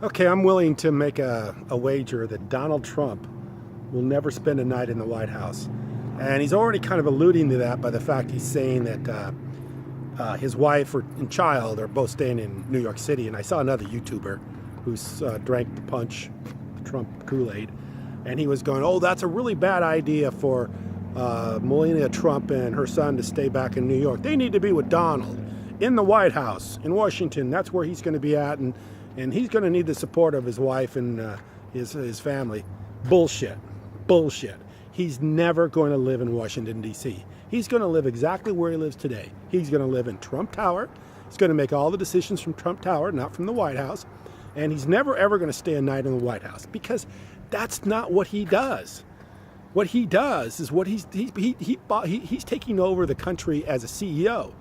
Okay, I'm willing to make a wager that Donald Trump will never spend a night in the White House. And he's already kind of alluding to that by the fact he's saying that his wife and child are both staying in New York City. And I saw another YouTuber who's drank the punch, the Trump Kool-Aid, and he was going, oh, that's a really bad idea for Melania Trump and her son to stay back in New York. They need to be with Donald in the White House in Washington. That's where he's going to be at, and he's going to need the support of his wife and his family. Bullshit. Bullshit. He's never going to live in Washington, D.C. He's going to live exactly where he lives today. He's going to live in Trump Tower. He's going to make all the decisions from Trump Tower, not from the White House. And he's never, ever going to stay a night in the White House because that's not what he does. What he does is what he's taking over the country as a CEO,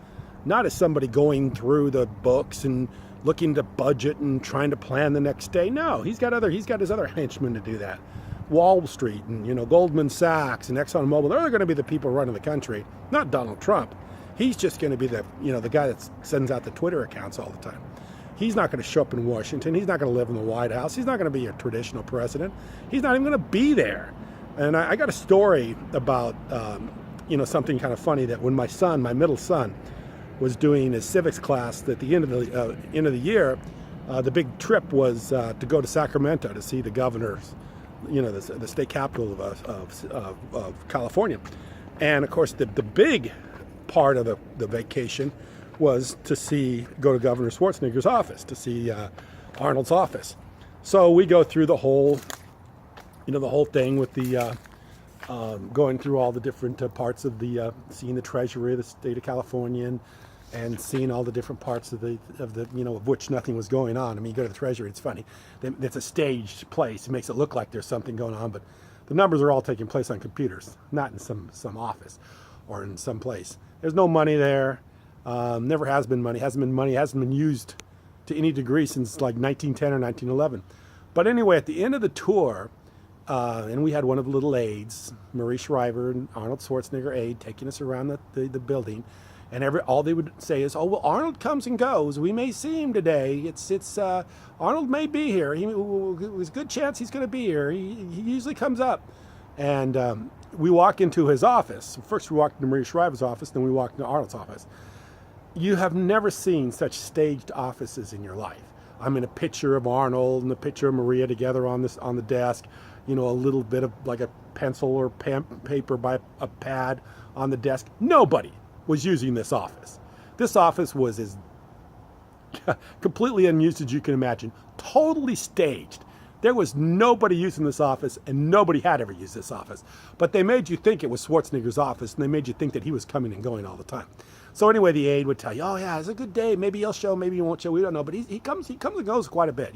not as somebody going through the books and looking to budget and trying to plan the next day. No, he's got his other henchmen to do that. Wall Street and Goldman Sachs and ExxonMobil, they're going to be the people running the country, not Donald Trump. He's just going to be the guy that sends out the Twitter accounts all the time. He's not going to show up in Washington. He's not going to live in the White House. He's not going to be a traditional president. He's not even going to be there. And I got a story about something kind of funny that when my middle son, was doing his civics class at the end of the year, the big trip was to go to Sacramento to see the governors, the state capital of California. And of course, the big part of the vacation was to go to Governor Schwarzenegger's office, to see Arnold's office. So we go through the whole thing with the going through all the different parts of seeing the Treasury of the state of California and seeing all the different parts of of which nothing was going on. I mean, you go to the Treasury, it's funny. It's a staged place. It makes it look like there's something going on, but the numbers are all taking place on computers, not in some office or in some place. There's no money there. Never has been money. Hasn't been used to any degree since like 1910 or 1911. But anyway, at the end of the tour, and we had one of the little aides, Marie Shriver and Arnold Schwarzenegger aide, taking us around the building. And all they would say is, "Oh well, Arnold comes and goes. We may see him today. Arnold may be here. There's a good chance he's going to be here. He usually comes up." And we walk into his office. First, we walked into Marie Shriver's office, then we walked into Arnold's office. You have never seen such staged offices in your life. I mean, a picture of Arnold and a picture of Maria together on the desk. A little bit of like a pencil or paper by a pad on the desk. Nobody was using this office. This office was as completely unused as you can imagine, totally staged. There was nobody using this office, and nobody had ever used this office. But they made you think it was Schwarzenegger's office, and they made you think that he was coming and going all the time. So anyway, the aide would tell you, "Oh yeah, it's a good day. Maybe he'll show, maybe he won't show. We don't know." But he comes and goes quite a bit,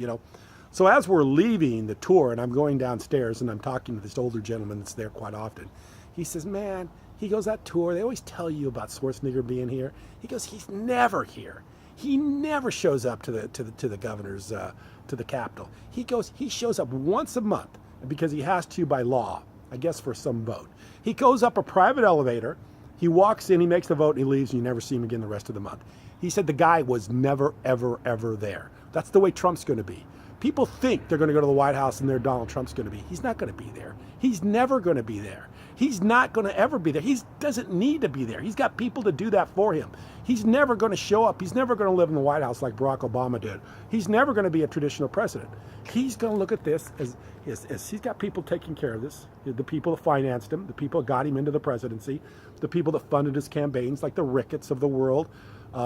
So as we're leaving the tour, and I'm going downstairs, and I'm talking to this older gentleman that's there quite often, he says, "Man," he goes, "that tour, they always tell you about Schwarzenegger being here." He goes, "He's never here. He never shows up to the governor's to the Capitol. He shows up once a month because he has to by law, I guess for some vote. He goes up a private elevator, he walks in, he makes the vote, and he leaves, and you never see him again the rest of the month." He said the guy was never, ever, ever there. That's the way Trump's going to be. People think they're going to go to the White House and there Donald Trump's going to be. He's not going to be there. He's never going to be there. He's not going to ever be there. He doesn't need to be there. He's got people to do that for him. He's never going to show up. He's never going to live in the White House like Barack Obama did. He's never going to be a traditional president. He's going to look at this as he's got people taking care of this, the people that financed him, the people that got him into the presidency, the people that funded his campaigns, like the Ricketts of the world, the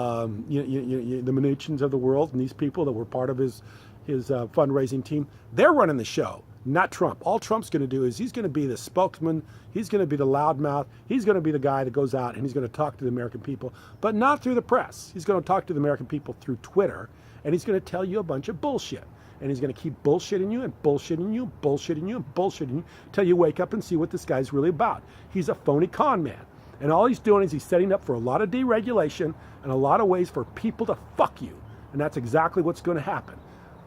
Mnuchins of the world, and these people that were part of his fundraising team. They're running the show, not Trump. All Trump's going to do is he's going to be the spokesman. He's going to be the loudmouth. He's going to be the guy that goes out and he's going to talk to the American people, but not through the press. He's going to talk to the American people through Twitter, and he's going to tell you a bunch of bullshit. And he's going to keep bullshitting you and bullshitting you and bullshitting you and bullshitting you till you wake up and see what this guy's really about. He's a phony con man. And all he's doing is he's setting up for a lot of deregulation and a lot of ways for people to fuck you. And that's exactly what's going to happen.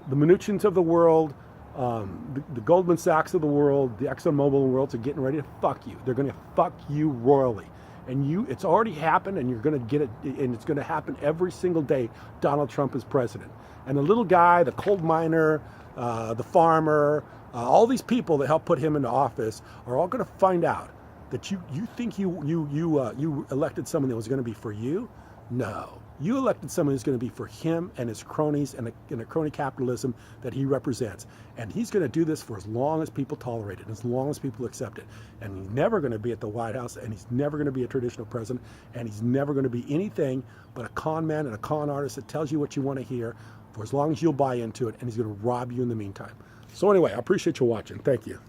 The Mnuchins of the world, the Goldman Sachs of the world, the ExxonMobil of the world are getting ready to fuck you. They're going to fuck you royally. And it's already happened, and you're going to get it, and it's going to happen every single day Donald Trump is president. And the little guy, the coal miner, the farmer, all these people that helped put him into office are all going to find out that you think you elected someone that was going to be for you. No, you elected someone who's going to be for him and his cronies and a crony capitalism that he represents. And he's going to do this for as long as people tolerate it, as long as people accept it. And he's never going to be at the White House, and he's never going to be a traditional president, and he's never going to be anything but a con man and a con artist that tells you what you want to hear for as long as you'll buy into it, and he's going to rob you in the meantime. So anyway, I appreciate you watching. Thank you.